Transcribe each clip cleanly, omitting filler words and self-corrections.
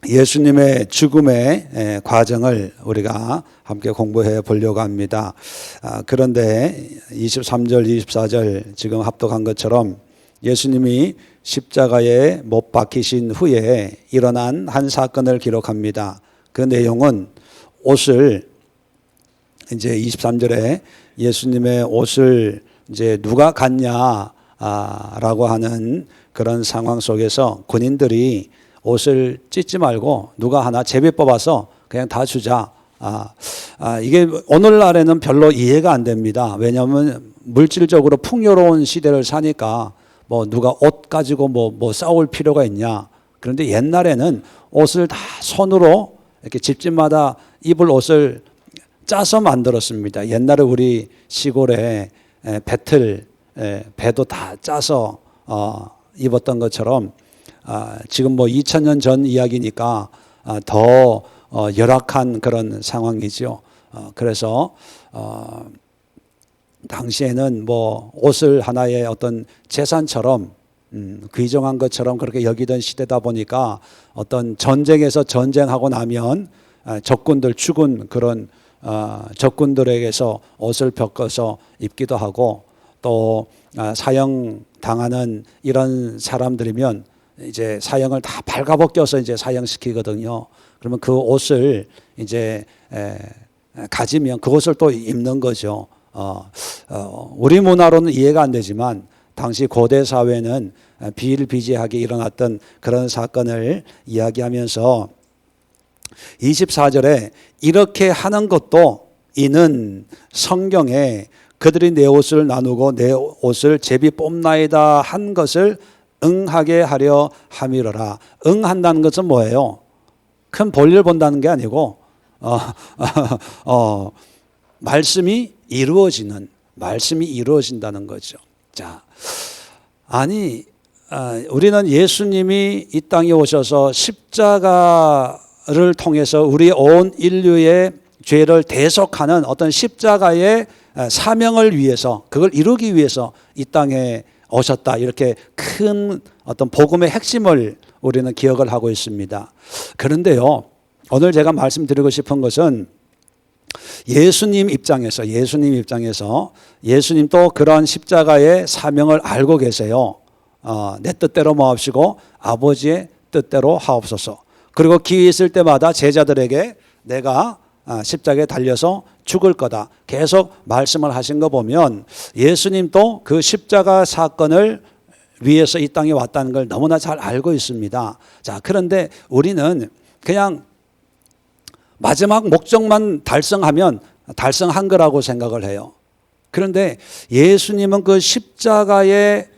예수님의 죽음의 과정을 우리가 함께 공부해 보려고 합니다. 그런데 23절, 24절 지금 합독한 것처럼 예수님이 십자가에 못 박히신 후에 일어난 한 사건을 기록합니다. 그 내용은 옷을 이제 23절에 예수님의 옷을 이제 누가 갔냐 라고 하는 그런 상황 속에서 군인들이 옷을 찢지 말고 누가 하나 제비 뽑아서 그냥 다 주자. 이게 오늘날에는 별로 이해가 안 됩니다. 왜냐하면 물질적으로 풍요로운 시대를 사니까 뭐 누가 옷 가지고 뭐 싸울 필요가 있냐. 그런데 옛날에는 옷을 다 손으로 이렇게 집집마다 입을 옷을 짜서 만들었습니다. 옛날에 우리 시골에 배도 다 짜서 입었던 것처럼 지금 뭐 2000년 전 이야기니까 더 열악한 그런 상황이죠. 그래서 당시에는 뭐 옷을 하나의 어떤 재산처럼 귀중한 것처럼 그렇게 여기던 시대다 보니까 어떤 전쟁에서 전쟁하고 나면 적군들 죽은 그런 적군들에게서 옷을 벗겨서 입기도 하고 또 사형 당하는 이런 사람들이면 이제 사형을 다 발가벗겨서 이제 사형시키거든요. 그러면 그 옷을 이제 가지면 그것을 또 입는 거죠. 우리 문화로는 이해가 안 되지만 당시 고대 사회는 비일비재하게 일어났던 그런 사건을 이야기하면서 24절에 이렇게 하는 것도 이는 성경에 그들이 내 옷을 나누고 내 옷을 제비 뽑나이다 한 것을 응하게 하려 함이로라. 응한다는 것은 뭐예요? 큰 볼일 본다는 게 아니고 말씀이 이루어진다는 거죠. 자, 아니 우리는 예수님이 이 땅에 오셔서 십자가를 통해서 우리 온 인류의 죄를 대속하는 어떤 십자가의 사명을 위해서 그걸 이루기 위해서 이 땅에 오셨다. 이렇게 큰 어떤 복음의 핵심을 우리는 기억을 하고 있습니다. 그런데요, 오늘 제가 말씀드리고 싶은 것은 예수님 입장에서 예수님도 그런 십자가의 사명을 알고 계세요. 내 뜻대로 마옵시고 아버지의 뜻대로 하옵소서. 그리고 기회 있을 때마다 제자들에게 내가 십자가에 달려서 죽을 거다. 계속 말씀을 하신 거 보면 예수님도 그 십자가 사건을 위해서 이 땅에 왔다는 걸 너무나 잘 알고 있습니다. 자, 그런데 우리는 그냥 마지막 목적만 달성하면 달성한 거라고 생각을 해요. 그런데 예수님은 그 십자가의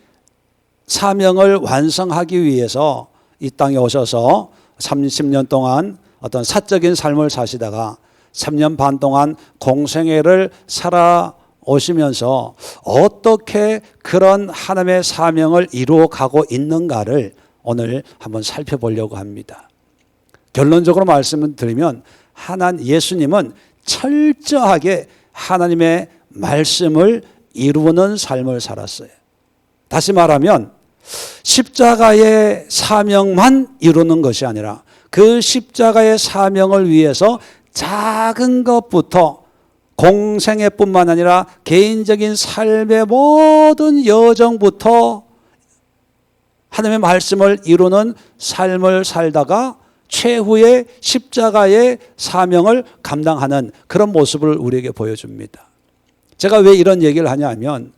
사명을 완성하기 위해서 이 땅에 오셔서 30년 동안 어떤 사적인 삶을 사시다가 3년 반 동안 공생애를 살아오시면서 어떻게 그런 하나님의 사명을 이루어가고 있는가를 오늘 한번 살펴보려고 합니다. 결론적으로 말씀을 드리면 예수님은 철저하게 하나님의 말씀을 이루는 삶을 살았어요. 다시 말하면 십자가의 사명만 이루는 것이 아니라 그 십자가의 사명을 위해서 작은 것부터 공생애 뿐만 아니라 개인적인 삶의 모든 여정부터 하나님의 말씀을 이루는 삶을 살다가 최후의 십자가의 사명을 감당하는 그런 모습을 우리에게 보여줍니다. 제가 왜 이런 얘기를 하냐 하면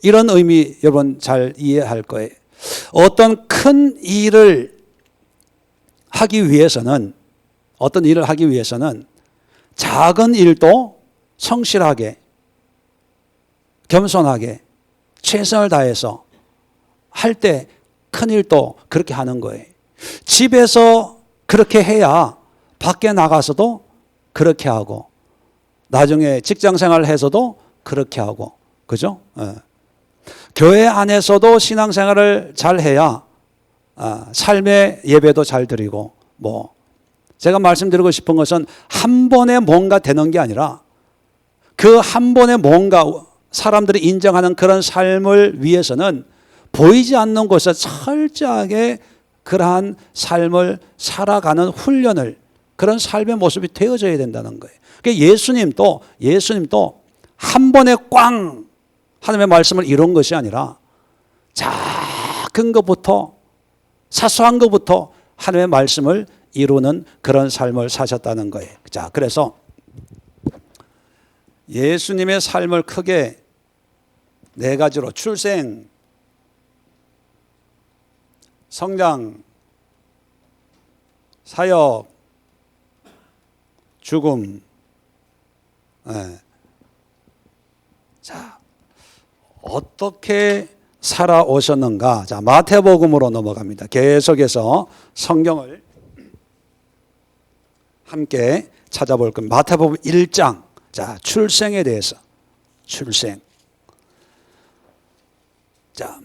이런 의미 여러분 잘 이해할 거예요. 어떤 큰 일을 하기 위해서는 작은 일도 성실하게 겸손하게 최선을 다해서 할 때 큰 일도 그렇게 하는 거예요. 집에서 그렇게 해야 밖에 나가서도 그렇게 하고 나중에 직장생활을 해서도 그렇게 하고 그죠? 교회 안에서도 신앙생활을 잘 해야 삶의 예배도 잘 드리고 제가 말씀드리고 싶은 것은 한 번에 뭔가 되는 게 아니라 그 한 번에 뭔가 사람들이 인정하는 그런 삶을 위해서는 보이지 않는 곳에 철저하게 그러한 삶을 살아가는 훈련을, 그런 삶의 모습이 되어져야 된다는 거예요. 그러니까 예수님도 한 번에 꽝 하나님의 말씀을 이룬 것이 아니라 작은 것부터, 사소한 것부터 하나님의 말씀을 이루는 그런 삶을 사셨다는 거예요. 자, 그래서 예수님의 삶을 크게 네 가지로: 출생, 성장, 사역, 죽음. 자, 어떻게 살아오셨는가? 자, 마태복음으로 넘어갑니다. 계속해서 성경을 함께 찾아볼 겁니다. 마태복음 1장. 자, 출생에 대해서. 출생. 자,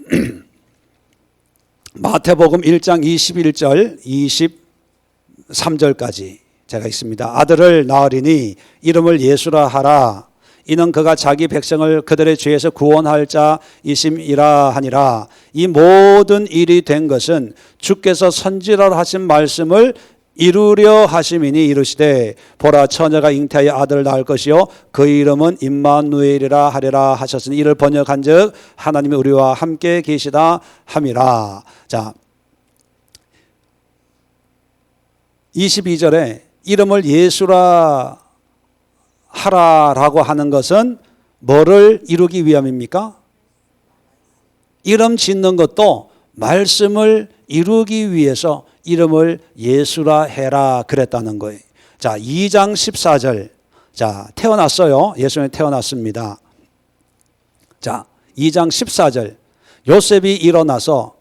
마태복음 1장 21절 23절까지 제가 있습니다. 아들을 낳으리니 이름을 예수라 하라. 이는 그가 자기 백성을 그들의 죄에서 구원할 자이심이라 하니라. 이 모든 일이 된 것은 주께서 선지자로 하신 말씀을 이루려 하심이니 이르시되 보라 처녀가 잉태하여 아들을 낳을 것이요 그 이름은 임마누엘이라 하리라 하셨으니 이를 번역한즉 하나님이 우리와 함께 계시다 함이라. 자, 22절에 이름을 예수라 하라라고 하는 것은 뭐를 이루기 위함입니까? 이름 짓는 것도 말씀을 이루기 위해서 이름을 예수라 해라 그랬다는 거예요. 자, 2장 14절. 자, 태어났어요. 예수님이 태어났습니다. 자, 2장 14절. 요셉이 일어나서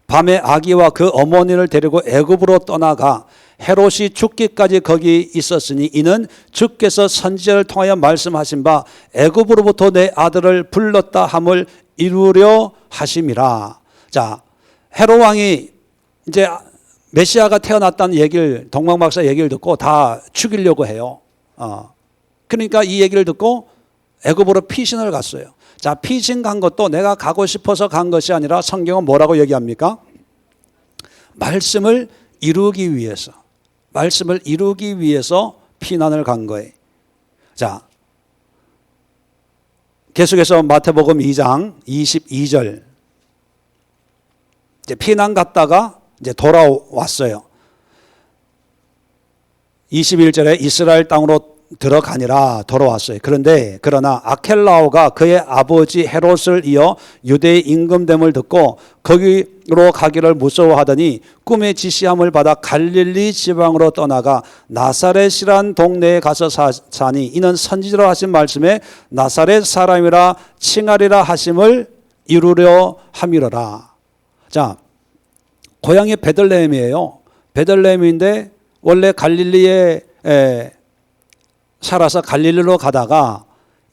밤에 아기와 그 어머니를 데리고 애굽으로 떠나가 헤롯이 죽기까지 거기 있었으니 이는 주께서 선지자를 통하여 말씀하신 바 애굽으로부터 내 아들을 불렀다 함을 이루려 하심이라. 자, 헤롯 왕이 이제 메시아가 태어났다는 얘기를, 동방박사 얘기를 듣고 다 죽이려고 해요. 그러니까 이 얘기를 듣고 애굽으로 피신을 갔어요. 자, 피신 간 것도 내가 가고 싶어서 간 것이 아니라 성경은 뭐라고 얘기합니까? 말씀을 이루기 위해서, 말씀을 이루기 위해서 피난을 간 거예요. 자, 계속해서 마태복음 2장 22절. 이제 피난 갔다가 이제 돌아왔어요. 21절에 이스라엘 땅으로 들어가니라 돌아왔어요. 그러나 아켈라오가 그의 아버지 헤롯을 이어 유대의 임금됨을 듣고 거기로 가기를 무서워하더니 꿈의 지시함을 받아 갈릴리 지방으로 떠나가 나사렛이란 동네에 가서 사니 이는 선지자로 하신 말씀에 나사렛 사람이라 칭하리라 하심을 이루려 함이로라. 자, 고향이 베들레헴이에요. 베들레헴인데 원래 갈릴리에 살아서 갈릴리로 가다가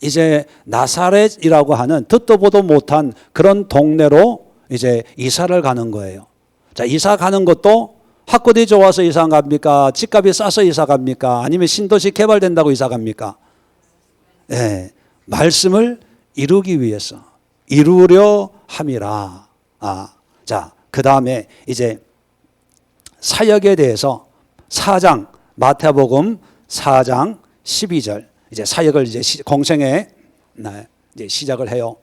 이제 나사렛이라고 하는 듣도 보도 못한 그런 동네로 이제 이사를 가는 거예요. 자, 이사 가는 것도 학군이 좋아서 이사 갑니까? 집값이 싸서 이사 갑니까? 아니면 신도시 개발된다고 이사 갑니까? 네, 말씀을 이루기 위해서 이루려 함이라. 자, 그 다음에 이제 사역에 대해서 4장, 마태복음 4장 12절, 이제 사역을 이제 공생에 이제 시작을 해요.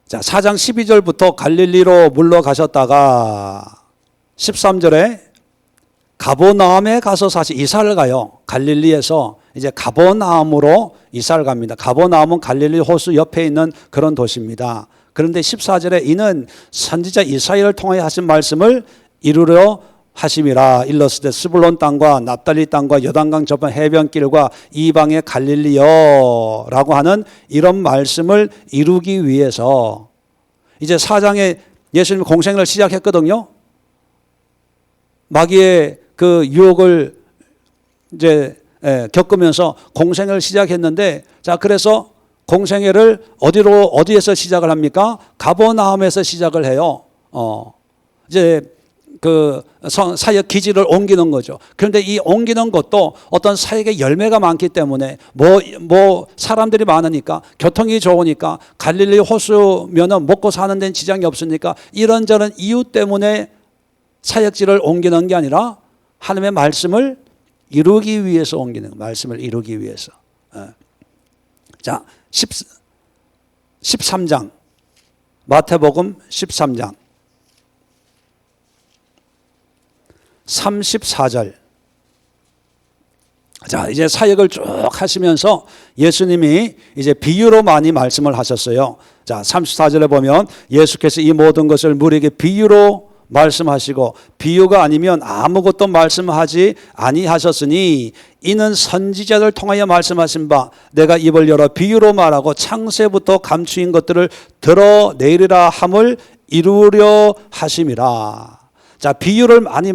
자, 4장 12절부터 갈릴리로 물러가셨다가 13절에 가버나움에 가서 사실 이사를 가요. 갈릴리에서 이제 가버나움으로 이사를 갑니다. 가버나움은 갈릴리 호수 옆에 있는 그런 도시입니다. 그런데 14절에 이는 선지자 이사야를 통하여 하신 말씀을 이루려 하심이라. 일러스되 스불론 땅과 납달리 땅과 요단강 저편 해변길과 이방의 갈릴리여라고 하는 이런 말씀을 이루기 위해서 이제 4장에 예수님이 공생을 시작했거든요. 마귀의 그 유혹을 이제 겪으면서 공생을 시작했는데, 자, 그래서 공생애를 어디에서 시작을 합니까? 가버나움에서 시작을 해요. 이제 그 사역 기지를 옮기는 거죠. 그런데 이 옮기는 것도 어떤 사역의 열매가 많기 때문에 뭐 사람들이 많으니까 교통이 좋으니까 갈릴리 호수면은 먹고 사는 데는 지장이 없으니까 이런저런 이유 때문에 사역지를 옮기는 게 아니라 하나님의 말씀을 이루기 위해서 옮기는 거예요. 말씀을 이루기 위해서. 자, 13장 마태복음 13장 34절. 자, 이제 사역을 쭉 하시면서 예수님이 이제 비유로 많이 말씀을 하셨어요. 자, 34절에 보면 예수께서 이 모든 것을 무리에게 비유로 말씀하시고 비유가 아니면 아무것도 말씀하지 아니하셨으니 이는 선지자들 통하여 말씀하신 바 내가 입을 열어 비유로 말하고 창세부터 감추인 것들을 드러내리라 함을 이루려 하심이라. 자, 비유를 많이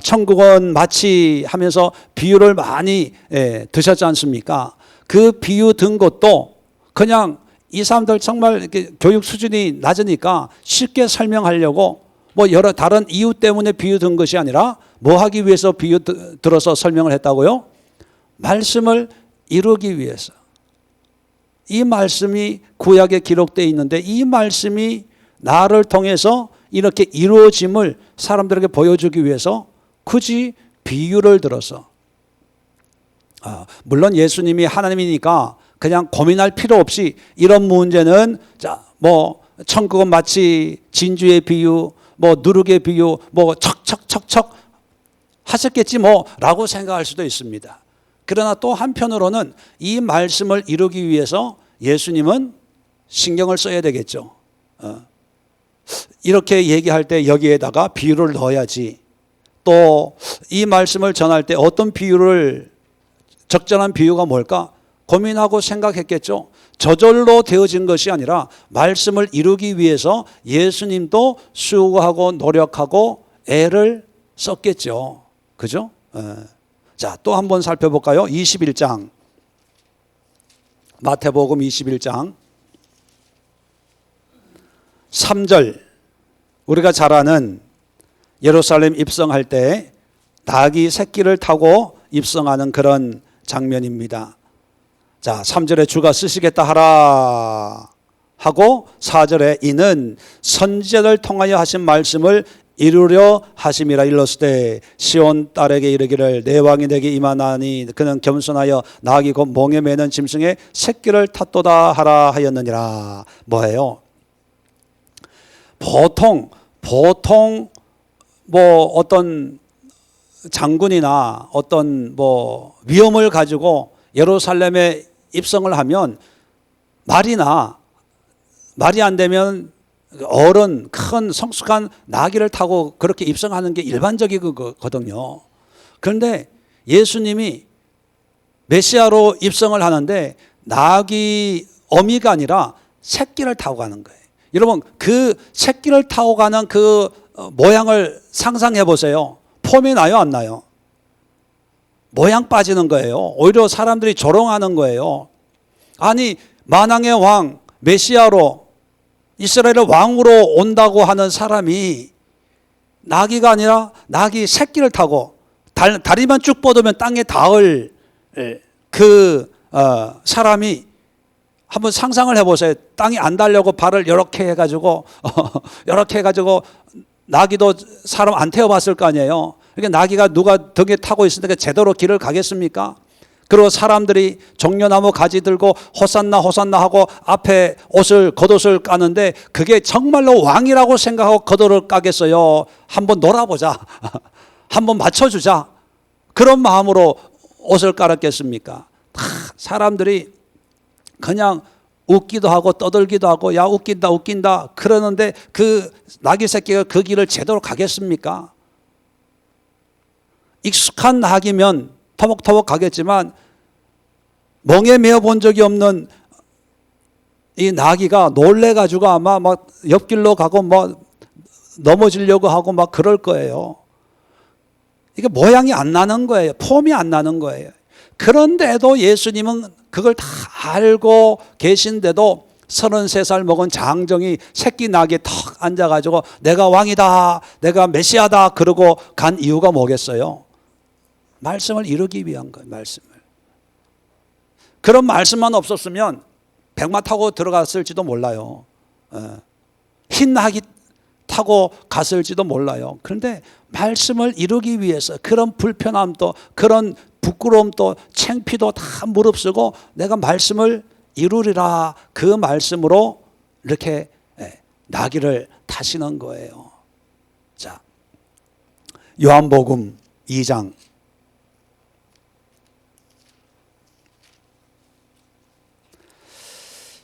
천국은 마치 하면서 비유를 많이 드셨지 않습니까? 그 비유 든 것도 그냥 이 사람들 정말 이렇게 교육 수준이 낮으니까 쉽게 설명하려고 여러 다른 이유 때문에 비유 든 것이 아니라 뭐 하기 위해서 비유 들어서 설명을 했다고요? 말씀을 이루기 위해서. 이 말씀이 구약에 기록되어 있는데 이 말씀이 나를 통해서 이렇게 이루어짐을 사람들에게 보여주기 위해서 굳이 비유를 들어서. 물론 예수님이 하나님이니까 그냥 고민할 필요 없이 이런 문제는 천국은 마치 진주의 비유, 누룩의 비유, 척척척척 하셨겠지 라고 생각할 수도 있습니다. 그러나 또 한편으로는 이 말씀을 이루기 위해서 예수님은 신경을 써야 되겠죠. 이렇게 얘기할 때 여기에다가 비유를 넣어야지. 또 이 말씀을 전할 때 어떤 비유를, 적절한 비유가 뭘까 고민하고 생각했겠죠. 저절로 되어진 것이 아니라 말씀을 이루기 위해서 예수님도 수고하고 노력하고 애를 썼겠죠. 그죠? 자, 또 한번 살펴볼까요? 21장 마태복음 21장 3절. 우리가 잘 아는 예루살렘 입성할 때 닭이 새끼를 타고 입성하는 그런 장면입니다. 자, 3절에 주가 쓰시겠다 하라 하고 4절에 이는 선지자들 통하여 하신 말씀을 이루려 하심이라. 일렀으되 시온 딸에게 이르기를 내 왕이 내게 임하나니 그는 겸손하여 나귀 곧 몽에 매는 짐승의 새끼를 탔도다 하라 하였느니라. 뭐예요? 보통 어떤 장군이나 어떤 위험을 가지고 예루살렘에 입성을 하면 말이 안 되면 어른 큰 성숙한 나귀를 타고 그렇게 입성하는 게 일반적이거든요. 그런데 예수님이 메시아로 입성을 하는데 나귀 어미가 아니라 새끼를 타고 가는 거예요. 여러분, 그 새끼를 타고 가는 그 모양을 상상해 보세요. 폼이 나요, 안 나요? 모양 빠지는 거예요. 오히려 사람들이 조롱하는 거예요. 아니, 만왕의 왕 메시아로 이스라엘의 왕으로 온다고 하는 사람이 나귀가 아니라 나귀 새끼를 타고 다리만 쭉 뻗으면 땅에 닿을 그 사람이, 한번 상상을 해보세요. 땅에 안 닿으려고 발을 이렇게 해가지고 나귀도 사람 안 태워봤을 거 아니에요. 그러니까 나귀가 누가 등에 타고 있으니까 제대로 길을 가겠습니까? 그리고 사람들이 종려나무 가지 들고 호산나 호산나 하고 앞에 겉옷을 까는데 그게 정말로 왕이라고 생각하고 겉옷을 까겠어요? 한번 놀아보자. 한번 맞춰주자. 그런 마음으로 옷을 깔았겠습니까? 사람들이 그냥 웃기도 하고 떠들기도 하고 야 웃긴다 그러는데 그 나귀 새끼가 그 길을 제대로 가겠습니까? 익숙한 나귀면 터벅터벅 가겠지만 멍에 메어 본 적이 없는 이 나귀가 놀래가지고 아마 막 옆길로 가고 넘어지려고 하고 막 그럴 거예요. 이게 모양이 안 나는 거예요. 폼이 안 나는 거예요. 그런데도 예수님은 그걸 다 알고 계신데도 33살 먹은 장정이 새끼 나귀에 턱 앉아가지고 내가 왕이다, 내가 메시아다 그러고 간 이유가 뭐겠어요? 말씀을 이루기 위한 거예요. 말씀을. 그런 말씀만 없었으면 백마 타고 들어갔을지도 몰라요. 흰 나귀 타고 갔을지도 몰라요. 그런데 말씀을 이루기 위해서 그런 불편함도, 그런 부끄러움도, 창피도 다 무릅쓰고 내가 말씀을 이루리라, 그 말씀으로 이렇게 나귀를 타시는 거예요. 자, 요한복음 2장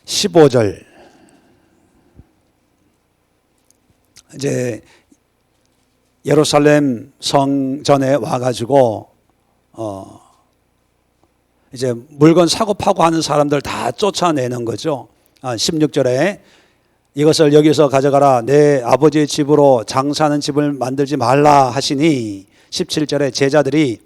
15절. 이제 예루살렘 성전에 와가지고 이제 물건 사고 파고 하는 사람들 다 쫓아내는 거죠. 16절에 이것을 여기서 가져가라, 내 아버지의 집으로 장사하는 집을 만들지 말라 하시니, 17절에 제자들이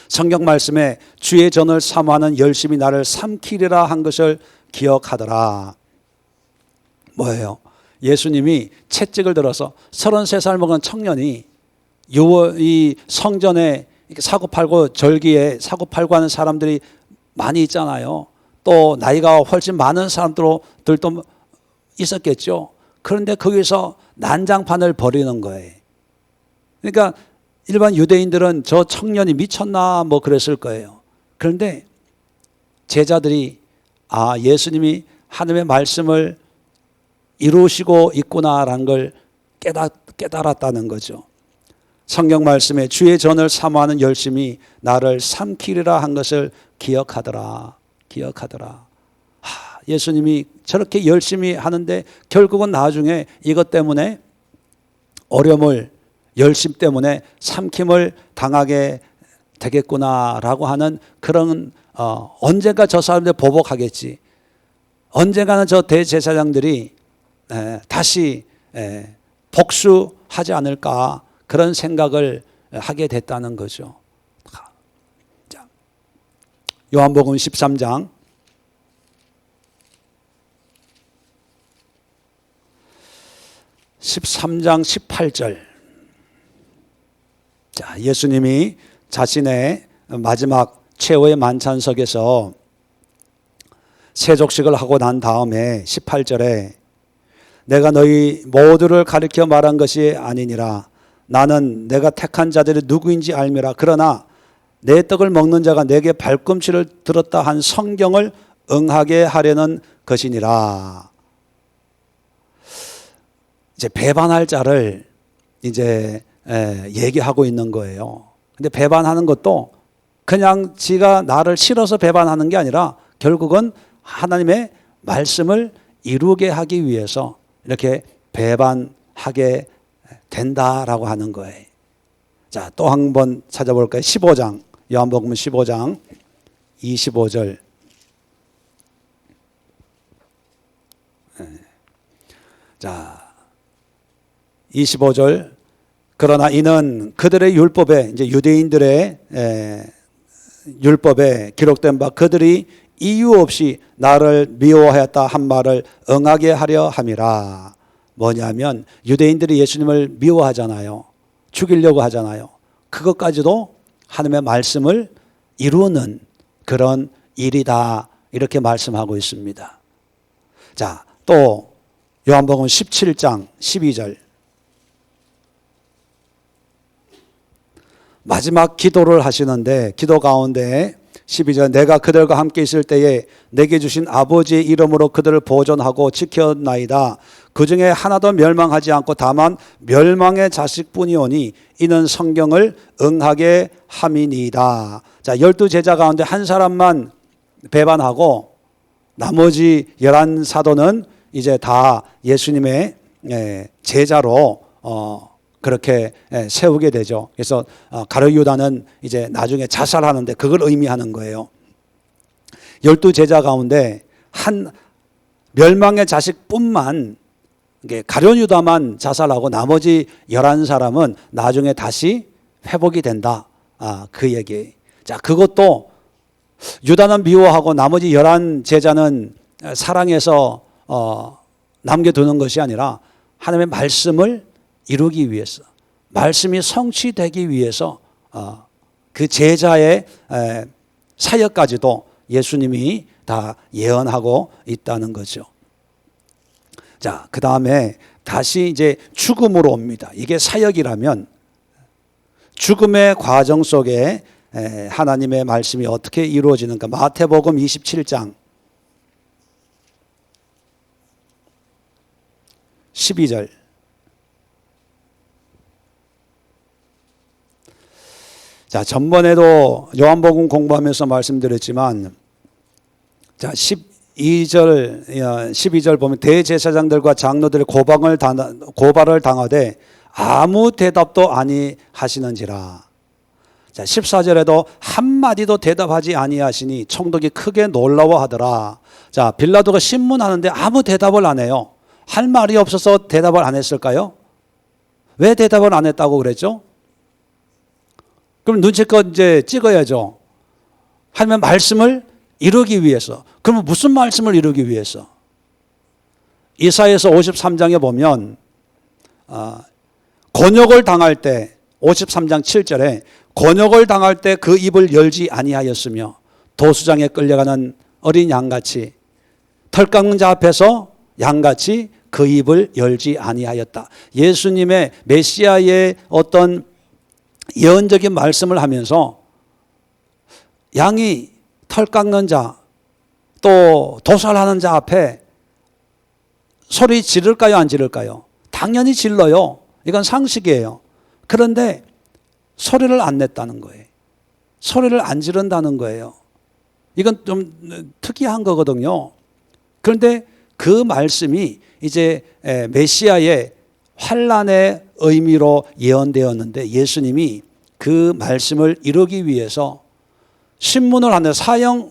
성경 말씀에 주의 전을 사모하는 열심히 나를 삼키리라 한 것을 기억하더라. 뭐예요? 예수님이 채찍을 들어서 33살 먹은 청년이 이 성전에 사고 팔고 절기에 사고 팔고 하는 사람들이 많이 있잖아요. 또 나이가 훨씬 많은 사람들도 있었겠죠. 그런데 거기서 난장판을 벌이는 거예요. 그러니까 일반 유대인들은 저 청년이 미쳤나 뭐 그랬을 거예요. 그런데 제자들이 예수님이 하나님의 말씀을 이루시고 있구나라는 걸 깨달았다는 거죠. 성경 말씀에 주의 전을 사모하는 열심히 나를 삼키리라 한 것을 기억하더라. 예수님이 저렇게 열심히 하는데 결국은 나중에 이것 때문에 어려움을, 열심 때문에 삼킴을 당하게 되겠구나라고 하는 그런 언젠가 저 사람들 보복하겠지, 언젠가는 저 대제사장들이 다시 복수하지 않을까, 그런 생각을 하게 됐다는 거죠. 자, 요한복음 13장 18절. 자, 예수님이 자신의 마지막 최후의 만찬석에서 세족식을 하고 난 다음에 18절에 내가 너희 모두를 가리켜 말한 것이 아니니라. 나는 내가 택한 자들이 누구인지 알미라. 그러나 내 떡을 먹는 자가 내게 발꿈치를 들었다 한 성경을 응하게 하려는 것이니라. 이제 배반할 자를 이제 얘기하고 있는 거예요. 근데 배반하는 것도 그냥 지가 나를 싫어서 배반하는 게 아니라 결국은 하나님의 말씀을 이루게 하기 위해서 이렇게 배반하게 된다라고 하는 거예요. 자, 또 한 번 찾아볼까요? 15장, 요한복음 15장 25절. 자, 25절. 그러나 이는 그들의 율법에, 이제 유대인들의 율법에 기록된 바 그들이 이유 없이 나를 미워하였다 한 말을 응하게 하려 함이라. 뭐냐면 유대인들이 예수님을 미워하잖아요. 죽이려고 하잖아요. 그것까지도 하나님의 말씀을 이루는 그런 일이다, 이렇게 말씀하고 있습니다. 자, 또 요한복음 17장 12절. 마지막 기도를 하시는데 기도 가운데 12절, 내가 그들과 함께 있을 때에 내게 주신 아버지의 이름으로 그들을 보존하고 지켰나이다. 그 중에 하나도 멸망하지 않고 다만 멸망의 자식뿐이오니 이는 성경을 응하게 함이니이다. 자, 12제자 가운데 한 사람만 배반하고 나머지 11사도는 이제 다 예수님의 제자로 그렇게 세우게 되죠. 그래서 가룟 유다는 이제 나중에 자살하는데 그걸 의미하는 거예요. 12제자 가운데 한 멸망의 자식뿐만, 가룟 유다만 자살하고 나머지 11사람은 나중에 다시 회복이 된다. 그 얘기. 자, 그것도 유다는 미워하고 나머지 11제자는 사랑해서 남겨두는 것이 아니라 하나님의 말씀을 이루기 위해서, 말씀이 성취되기 위해서 그 제자의 사역까지도 예수님이 다 예언하고 있다는 거죠. 자, 그 다음에 다시 이제 죽음으로 옵니다. 이게 사역이라면 죽음의 과정 속에 하나님의 말씀이 어떻게 이루어지는가. 마태복음 27장 12절. 자, 전번에도 요한복음 공부하면서 말씀드렸지만, 자, 12절 보면 대제사장들과 장로들의 고발을 당하되 아무 대답도 아니하시는지라. 자, 14절에도 한마디도 대답하지 아니하시니 총독이 크게 놀라워하더라. 자, 빌라도가 신문하는데 아무 대답을 안 해요. 할 말이 없어서 대답을 안 했을까요? 왜 대답을 안 했다고 그랬죠? 그럼 눈치껏 이제 찍어야죠. 하나님의 말씀을 이루기 위해서. 그러면 무슨 말씀을 이루기 위해서? 이사야서 53장에 보면 곤욕을 당할 때 53장 7절에 곤욕을 당할 때 그 입을 열지 아니하였으며 도수장에 끌려가는 어린 양같이 털 깎는 자 앞에서 양같이 그 입을 열지 아니하였다. 예수님의 메시아의 어떤 예언적인 말씀을 하면서 양이 털 깎는 자, 또 도살하는 자 앞에 소리 지를까요, 안 지를까요? 당연히 질러요. 이건 상식이에요. 그런데 소리를 안 냈다는 거예요. 소리를 안 지른다는 거예요. 이건 좀 특이한 거거든요. 그런데 그 말씀이 이제 메시아의 환란의 의미로 예언되었는데 예수님이 그 말씀을 이루기 위해서 신문을 하는데 사형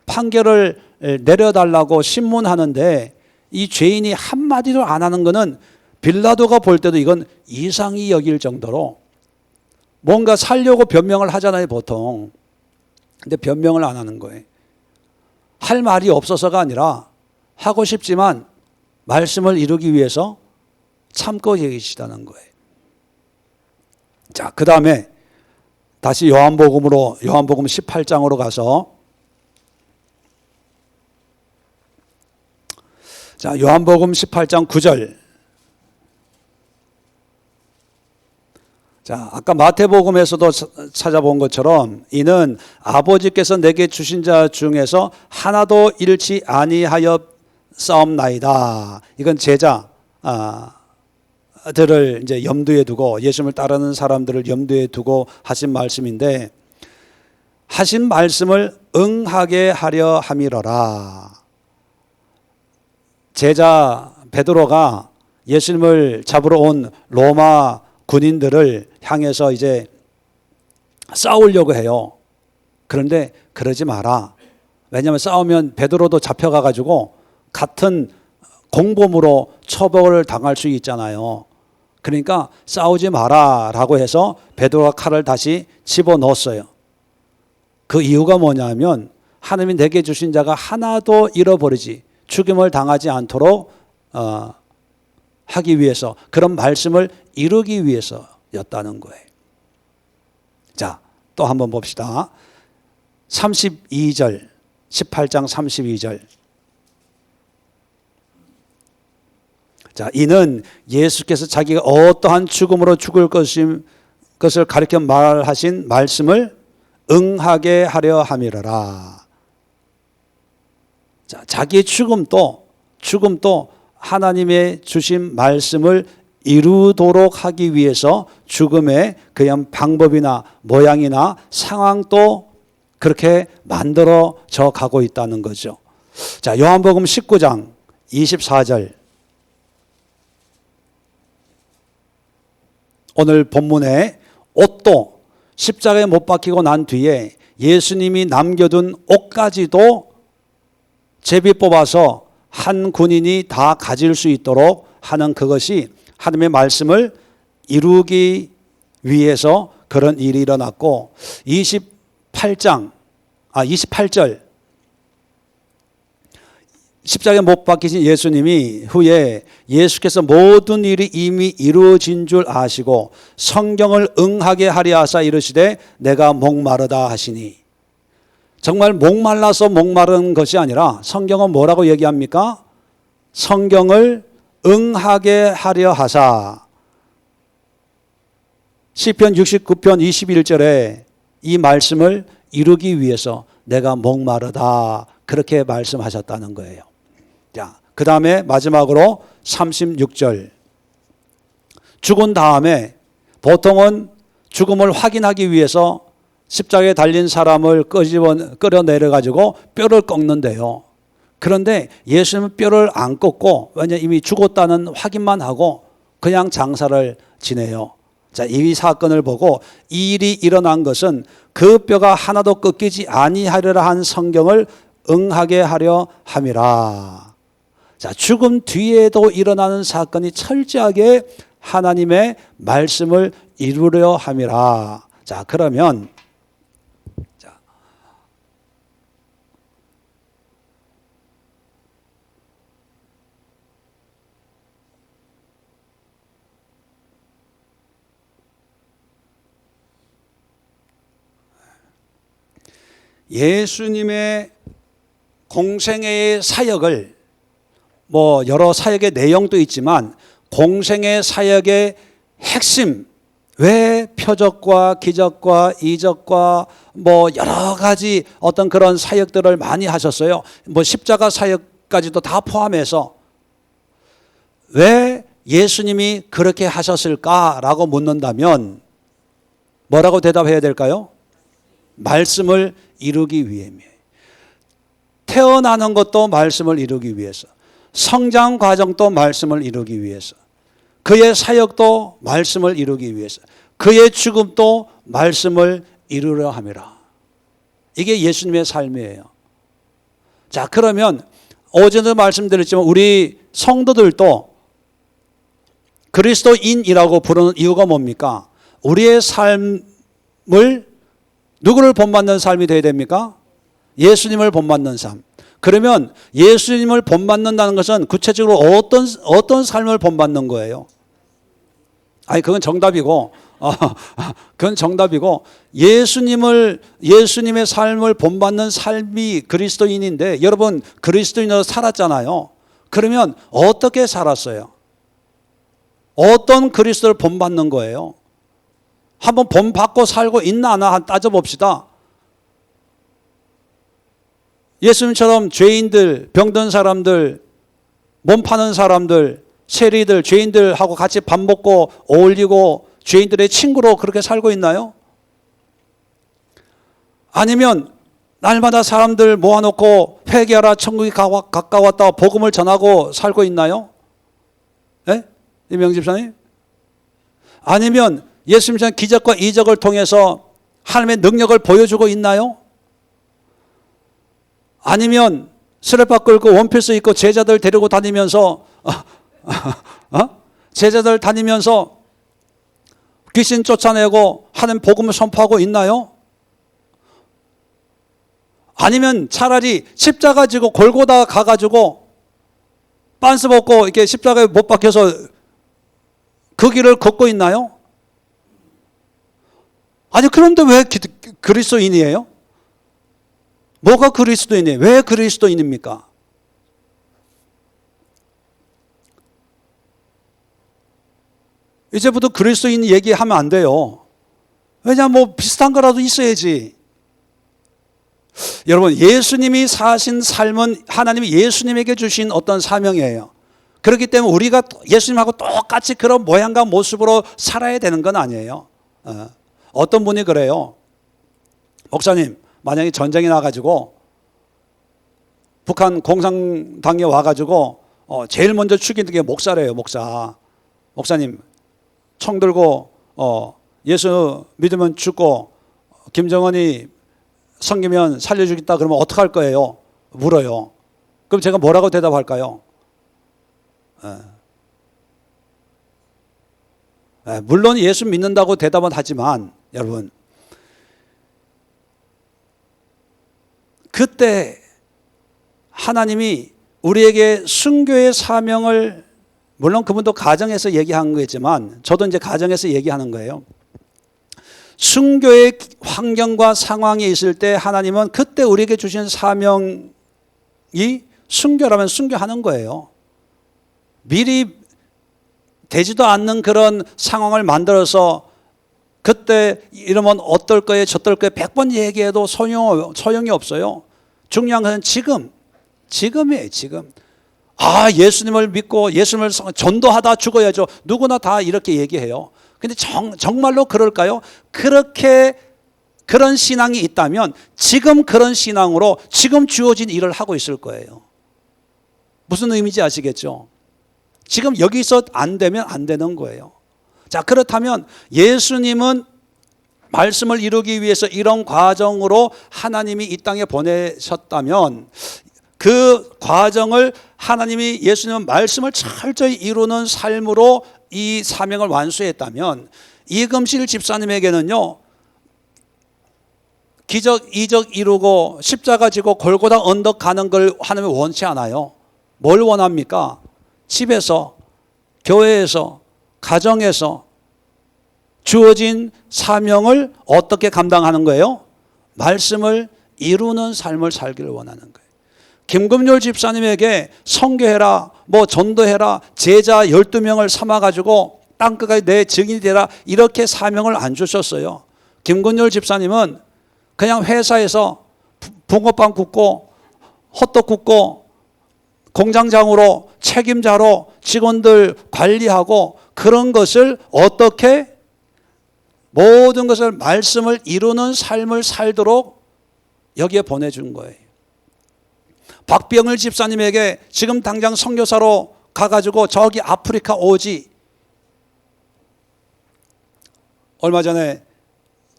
판결을 내려달라고 신문하는데 이 죄인이 한마디도 안 하는 것은 빌라도가 볼 때도 이건 이상히 여길 정도로 뭔가 살려고 변명을 하잖아요, 보통. 근데 변명을 안 하는 거예요. 할 말이 없어서가 아니라 하고 싶지만 말씀을 이루기 위해서 참고 계시다는 거예요. 자, 그 다음에 다시 요한복음 18장으로 가서, 자, 요한복음 18장 9절. 자, 아까 마태복음에서도 찾아본 것처럼 이는 아버지께서 내게 주신 자 중에서 하나도 잃지 아니하여 싸움나이다. 이건 제자 들을 이제 염두에 두고, 예수님을 따르는 사람들을 염두에 두고 하신 말씀인데, 하신 말씀을 응하게 하려 함이러라. 제자 베드로가 예수님을 잡으러 온 로마 군인들을 향해서 이제 싸우려고 해요. 그런데 그러지 마라. 왜냐하면 싸우면 베드로도 잡혀가 가지고 같은 공범으로 처벌을 당할 수 있잖아요. 그러니까 싸우지 마라라고 해서 베드로가 칼을 다시 집어넣었어요. 그 이유가 뭐냐면 하나님이 내게 주신 자가 하나도 잃어버리지, 죽임을 당하지 않도록 하기 위해서, 그런 말씀을 이루기 위해서였다는 거예요. 자, 또 한번 봅시다. 32절, 18장 32절. 자, 이는 예수께서 자기가 어떠한 죽음으로 죽을 것을 가리켜 말하신 말씀을 응하게 하려 함이러라. 자, 자기의 죽음도 하나님의 주신 말씀을 이루도록 하기 위해서 죽음의 그냥 방법이나 모양이나 상황도 그렇게 만들어져 가고 있다는 거죠. 자, 요한복음 19장 24절. 오늘 본문에 옷도 십자가에 못 박히고 난 뒤에 예수님이 남겨둔 옷까지도 제비 뽑아서 한 군인이 다 가질 수 있도록 하는 그것이 하나님의 말씀을 이루기 위해서 그런 일이 일어났고, 28절 십자가에 못 박히신 예수님이 후에 예수께서 모든 일이 이미 이루어진 줄 아시고 성경을 응하게 하려 하사 이르시되 내가 목마르다 하시니, 정말 목말라서 목마른 것이 아니라 성경은 뭐라고 얘기합니까? 성경을 응하게 하려 하사. 시편 69편 21절에 이 말씀을 이루기 위해서 내가 목마르다 그렇게 말씀하셨다는 거예요. 자, 그 다음에 마지막으로 36절. 죽은 다음에 보통은 죽음을 확인하기 위해서 십자가에 달린 사람을 끌어내려 가지고 뼈를 꺾는데요. 그런데 예수님은 뼈를 안 꺾고, 왜냐 이미 죽었다는 확인만 하고 그냥 장사를 지내요. 자, 이 사건을 보고 이 일이 일어난 것은 그 뼈가 하나도 꺾이지 아니하리라 한 성경을 응하게 하려 함이라. 자, 죽음 뒤에도 일어나는 사건이 철저하게 하나님의 말씀을 이루려 함이라. 자, 그러면 예수님의 공생애의 사역을, 뭐 여러 사역의 내용도 있지만 공생애 사역의 핵심, 왜 표적과 기적과 이적과 뭐 여러 가지 어떤 그런 사역들을 많이 하셨어요. 뭐 십자가 사역까지도 다 포함해서 왜 예수님이 그렇게 하셨을까라고 묻는다면 뭐라고 대답해야 될까요? 말씀을 이루기 위함이에요. 태어나는 것도 말씀을 이루기 위해서, 성장 과정도 말씀을 이루기 위해서, 그의 사역도 말씀을 이루기 위해서, 그의 죽음도 말씀을 이루려 함이라. 이게 예수님의 삶이에요. 자, 그러면 어제도 말씀드렸지만 우리 성도들도 그리스도인이라고 부르는 이유가 뭡니까? 우리의 삶을 누구를 본받는 삶이 되어야 됩니까? 예수님을 본받는 삶. 그러면 예수님을 본받는다는 것은 구체적으로 어떤 삶을 본받는 거예요? 아니, 그건 정답이고, 그건 정답이고, 예수님의 삶을 본받는 삶이 그리스도인인데, 여러분 그리스도인으로 살았잖아요. 그러면 어떻게 살았어요? 어떤 그리스도를 본받는 거예요? 한번 본받고 살고 있나 안 따져봅시다. 예수님처럼 죄인들, 병든 사람들, 몸 파는 사람들, 세리들, 죄인들하고 같이 밥 먹고 어울리고 죄인들의 친구로 그렇게 살고 있나요? 아니면 날마다 사람들 모아놓고 회개하라 천국이 가까웠다 복음을 전하고 살고 있나요? 네? 이명 집사님? 아니면 예수님처럼 기적과 이적을 통해서 하나님의 능력을 보여주고 있나요? 아니면 스레파 끌고 원피스 입고 제자들 데리고 다니면서 제자들 다니면서 귀신 쫓아내고 하는 복음을 선포하고 있나요? 아니면 차라리 십자가 지고 골고다 가가지고 빤스 벗고 이렇게 십자가에 못 박혀서 그 길을 걷고 있나요? 아니, 그런데 왜 그리스도인이에요? 뭐가 그리스도인이에요? 왜 그리스도인입니까? 이제부터 그리스도인 얘기하면 안 돼요. 왜냐하면 뭐 비슷한 거라도 있어야지. 여러분, 예수님이 사신 삶은 하나님이 예수님에게 주신 어떤 사명이에요. 그렇기 때문에 우리가 예수님하고 똑같이 그런 모양과 모습으로 살아야 되는 건 아니에요. 어떤 분이 그래요. 목사님, 만약에 전쟁이 나가지고 북한 공산당에 와가지고 제일 먼저 죽이는 게 목사래요. 목사님, 총 들고 예수 믿으면 죽고 김정은이 섬기면 살려주겠다 그러면 어떡할 거예요? 물어요. 그럼 제가 뭐라고 대답할까요? 물론 예수 믿는다고 대답은 하지만 여러분, 그때 하나님이 우리에게 순교의 사명을, 물론 그분도 가정에서 얘기한 거겠지만 저도 이제 가정에서 얘기하는 거예요. 순교의 환경과 상황이 있을 때 하나님은 그때 우리에게 주신 사명이 순교라면 순교하는 거예요. 미리 되지도 않는 그런 상황을 만들어서 그때 이러면 어떨 거예요, 저떨 거예요 100번 얘기해도 소용이 없어요. 중요한 것은 지금이에요. 지금. 예수님을 믿고 예수님을 전도하다 죽어야죠. 누구나 다 이렇게 얘기해요. 근데 정말로 그럴까요? 그런 신앙이 있다면 지금 그런 신앙으로 지금 주어진 일을 하고 있을 거예요. 무슨 의미인지 아시겠죠? 지금 여기서 안 되면 안 되는 거예요. 자, 그렇다면 예수님은 말씀을 이루기 위해서 이런 과정으로 하나님이 이 땅에 보내셨다면 그 과정을 하나님이 예수님은 말씀을 철저히 이루는 삶으로 이 사명을 완수했다면 이금실 집사님에게는요, 기적 이적 이루고 십자가 지고 골고다 언덕 가는 걸 하나님이 원치 않아요. 뭘 원합니까? 집에서, 교회에서, 가정에서 주어진 사명을 어떻게 감당하는 거예요? 말씀을 이루는 삶을 살기를 원하는 거예요. 김금률 집사님에게 선교해라, 전도해라, 제자 12명을 삼아가지고 땅끝까지 내 증인이 되라, 이렇게 사명을 안 주셨어요. 김금률 집사님은 그냥 회사에서 붕어빵 굽고 헛떡 굽고 공장장으로 책임자로 직원들 관리하고 그런 것을 어떻게 모든 것을 말씀을 이루는 삶을 살도록 여기에 보내준 거예요. 박병을 집사님에게 지금 당장 선교사로 가가지고 저기 아프리카 오지, 얼마 전에